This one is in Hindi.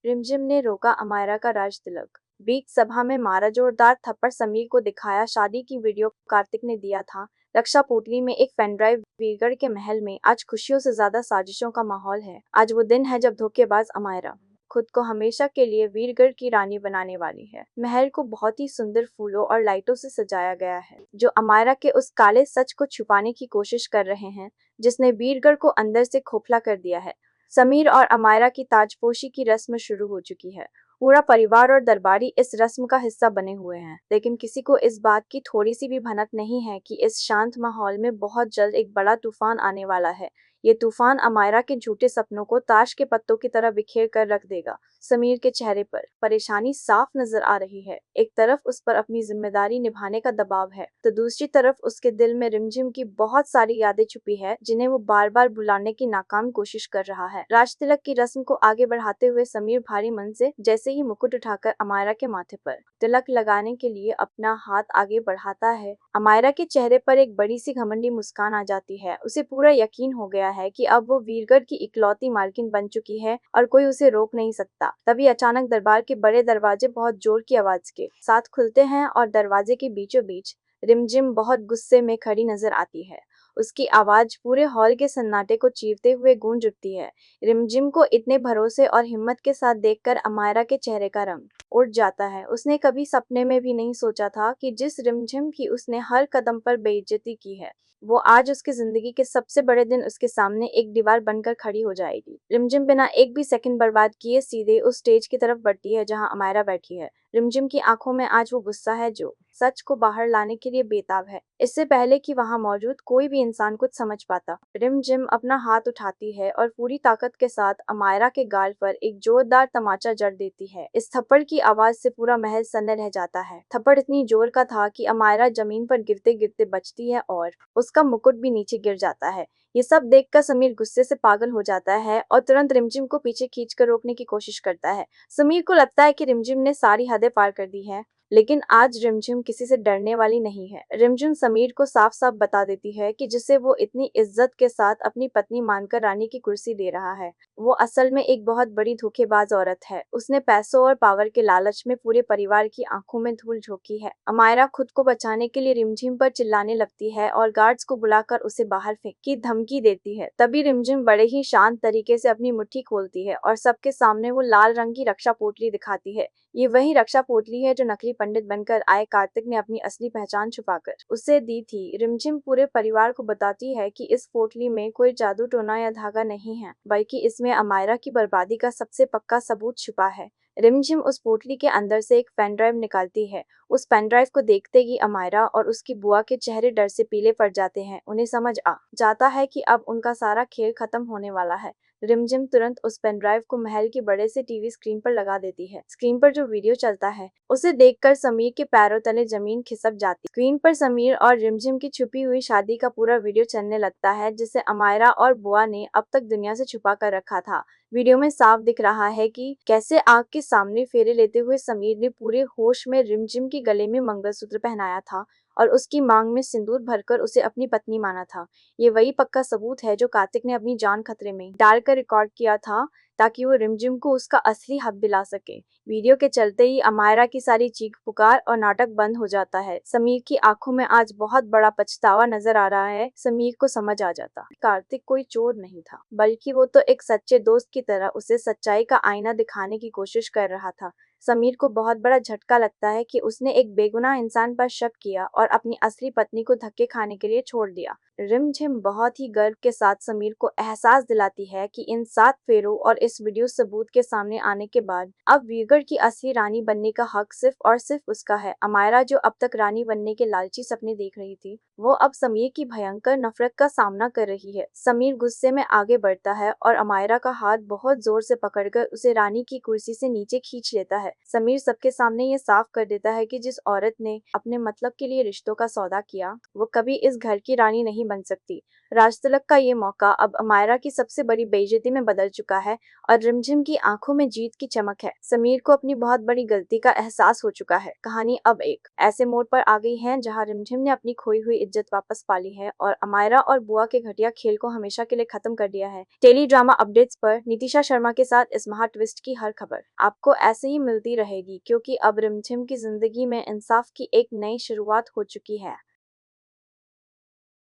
रिमझिम ने रोका अमायरा का राज तिलक। बीच सभा में मारा जोरदार थप्पड़ समीर को दिखाया शादी की वीडियो कार्तिक ने दिया था। रक्षा पोटली में एक पेनड्राइव वीरगढ़ के महल में आज खुशियों से ज्यादा साजिशों का माहौल है। आज वो दिन है जब धोखेबाज अमायरा खुद को हमेशा के लिए वीरगढ़ की रानी बनाने वाली है। महल को बहुत ही सुंदर फूलों और लाइटों से सजाया गया है, जो अमायरा के उस काले सच को छुपाने की कोशिश कर रहे हैं जिसने वीरगढ़ को अंदर से खोखला कर दिया है। समीर और अमायरा की ताजपोशी की रस्म शुरू हो चुकी है। पूरा परिवार और दरबारी इस रस्म का हिस्सा बने हुए हैं, लेकिन किसी को इस बात की थोड़ी सी भी भनक नहीं है कि इस शांत माहौल में बहुत जल्द एक बड़ा तूफान आने वाला है। ये तूफान अमायरा के झूठे सपनों को ताश के पत्तों की तरह बिखेर कर रख देगा। समीर के चेहरे पर परेशानी साफ नजर आ रही है। एक तरफ उस पर अपनी जिम्मेदारी निभाने का दबाव है, तो दूसरी तरफ उसके दिल में रिमझिम की बहुत सारी यादें छुपी है जिन्हें वो बार बार बुलाने की नाकाम कोशिश कर रहा है। राज तिलक की रस्म को आगे बढ़ाते हुए समीर भारी मन से जैसे ही मुकुट उठाकर अमायरा के माथे पर तिलक लगाने के लिए अपना हाथ आगे बढ़ाता है, अमायरा के चेहरे पर एक बड़ी सी घमंडी मुस्कान आ जाती है। उसे पूरा यकीन हो गया है कि अब वो वीरगढ़ की इकलौती मालकिन बन चुकी है और कोई उसे रोक नहीं सकता। तभी अचानक दरबार के बड़े दरवाजे बहुत जोर की आवाज के साथ खुलते हैं और दरवाजे के बीचों बीच रिमझिम बहुत गुस्से में खड़ी नजर आती है। उसकी आवाज पूरे हॉल के सन्नाटे को चीरते हुए गूंज उठती है। रिमझिम को इतने भरोसे और हिम्मत के साथ देखकर अमायरा के चेहरे का रंग उड़ जाता है। उसने कभी सपने में भी नहीं सोचा था कि जिस रिमझिम की उसने हर कदम पर बेइज्जती की है, वो आज उसकी जिंदगी के सबसे बड़े दिन उसके सामने एक दीवार बनकर खड़ी हो जाएगी। रिमझिम बिना एक भी सेकंड बर्बाद किए सीधे उस स्टेज की तरफ बढ़ती है जहां अमायरा बैठी है। रिमझिम की आंखों में आज वो गुस्सा है जो सच को बाहर लाने के लिए बेताब है, इससे पहले कि वहां मौजूद कोई भी इंसान कुछ समझ पाता। रिमझिम अपना हाथ उठाती है और पूरी ताकत के साथ अमायरा के गाल पर एक जोरदार तमाचा जड़ देती है। इस थप्पड़ की आवाज से पूरा महल सन्न रह जाता है। थप्पड़ इतनी जोर का था कि अमायरा जमीन पर गिरते गिरते बचती है और उसका मुकुट भी नीचे गिर जाता है। ये सब देखकर समीर गुस्से से पागल हो जाता है और तुरंत रिमझिम को पीछे खींचकर रोकने की कोशिश करता है। समीर को लगता है कि रिमझिम ने सारी हदें पार कर दी है, लेकिन आज रिमझिम किसी से डरने वाली नहीं है। रिमझिम समीर को साफ साफ बता देती है कि जिसे वो इतनी इज्जत के साथ अपनी पत्नी मानकर रानी की कुर्सी दे रहा है, वो असल में एक बहुत बड़ी धोखेबाज औरत है। उसने पैसों और पावर के लालच में पूरे परिवार की आंखों में धूल झोंकी है। अमायरा खुद को बचाने के लिए रिमझिम पर चिल्लाने लगती है और गार्ड्स को बुलाकर उसे बाहर फेंक की धमकी देती है। तभी रिमझिम बड़े ही शांत तरीके से अपनी मुट्ठी खोलती है और सबके सामने वो लाल रंग की रक्षा पोटली दिखाती है। ये वही रक्षा पोटली है जो नकली पंडित बनकर आए कार्तिक ने अपनी असली पहचान छुपाकर उसे दी थी। रिमझिम पूरे परिवार को बताती है कि इस पोटली में कोई जादू टोना या धागा नहीं है, बल्कि इसमें अमायरा की बर्बादी का सबसे पक्का सबूत छुपा है। रिमझिम उस पोटली के अंदर से एक पेन ड्राइव निकालती है। उस पेन ड्राइव को देखते ही अमायरा और उसकी बुआ के चेहरे डर से पीले पड़ जाते हैं। उन्हें समझ आ जाता है कि अब उनका सारा खेल खत्म होने वाला है। रिमझिम तुरंत उस पेन ड्राइव को महल के बड़े से टीवी स्क्रीन पर लगा देती है। स्क्रीन पर जो वीडियो चलता है उसे देखकर समीर के पैरों तले जमीन खिसक जाती। स्क्रीन पर समीर और रिमझिम की छुपी हुई शादी का पूरा वीडियो चलने लगता है, जिसे अमायरा और बुआ ने अब तक दुनिया से छुपा कर रखा था। वीडियो में साफ दिख रहा है कि कैसे आग के सामने फेरे लेते हुए समीर ने पूरे होश में रिमझिम के गले में मंगलसूत्र पहनाया था और उसकी मांग में सिंदूर भरकर उसे अपनी पत्नी माना था। ये वही पक्का सबूत है जो कार्तिक ने अपनी जान खतरे में डालकर रिकॉर्ड किया था, ताकि वो रिमझिम को उसका असली हक दिला सके। वीडियो के चलते ही अमायरा की सारी चीख पुकार और नाटक बंद हो जाता है। समीर की आंखों में आज बहुत बड़ा पछतावा नजर आ रहा है। समीर को समझ आ जाता कार्तिक कोई चोर नहीं था, बल्कि वो तो एक सच्चे दोस्त की तरह उसे सच्चाई का आईना दिखाने की कोशिश कर रहा था। समीर को बहुत बड़ा झटका लगता है कि उसने एक बेगुनाह इंसान पर शक किया और अपनी असली पत्नी को धक्के खाने के लिए छोड़ दिया। रिमझिम बहुत ही गर्व के साथ समीर को एहसास दिलाती है कि इन 7 फेरों और इस वीडियो सबूत के सामने आने के बाद अब वीरगढ़ की असली रानी बनने का हक सिर्फ और सिर्फ उसका है। अमायरा जो अब तक रानी बनने के लालची सपने देख रही थी, वो अब समीर की भयंकर नफरत का सामना कर रही है। समीर गुस्से में आगे बढ़ता है और अमायरा का हाथ बहुत जोर से पकड़कर उसे रानी की कुर्सी से नीचे खींच लेता है। समीर सबके सामने ये साफ कर देता है कि जिस औरत ने अपने मतलब के लिए रिश्तों का सौदा किया, वो कभी इस घर की रानी नहीं बन सकती। राज तिलक का ये मौका अब अमायरा की सबसे बड़ी बेइज्जती में बदल चुका है और रिमझिम की आंखों में जीत की चमक है। समीर को अपनी बहुत बड़ी गलती का एहसास हो चुका है। कहानी अब एक ऐसे मोड़ पर आ गई है जहां रिमझिम ने अपनी खोई हुई इज्जत वापस पा ली है और अमायरा और बुआ के घटिया खेल को हमेशा के लिए खत्म कर दिया है। टेली ड्रामा अपडेट्स पर नितिशा शर्मा के साथ इस महा ट्विस्ट की हर खबर आपको ऐसे ही मिलती रहेगी, क्योंकि अब रिमझिम की जिंदगी में इंसाफ की एक नई शुरुआत हो चुकी है।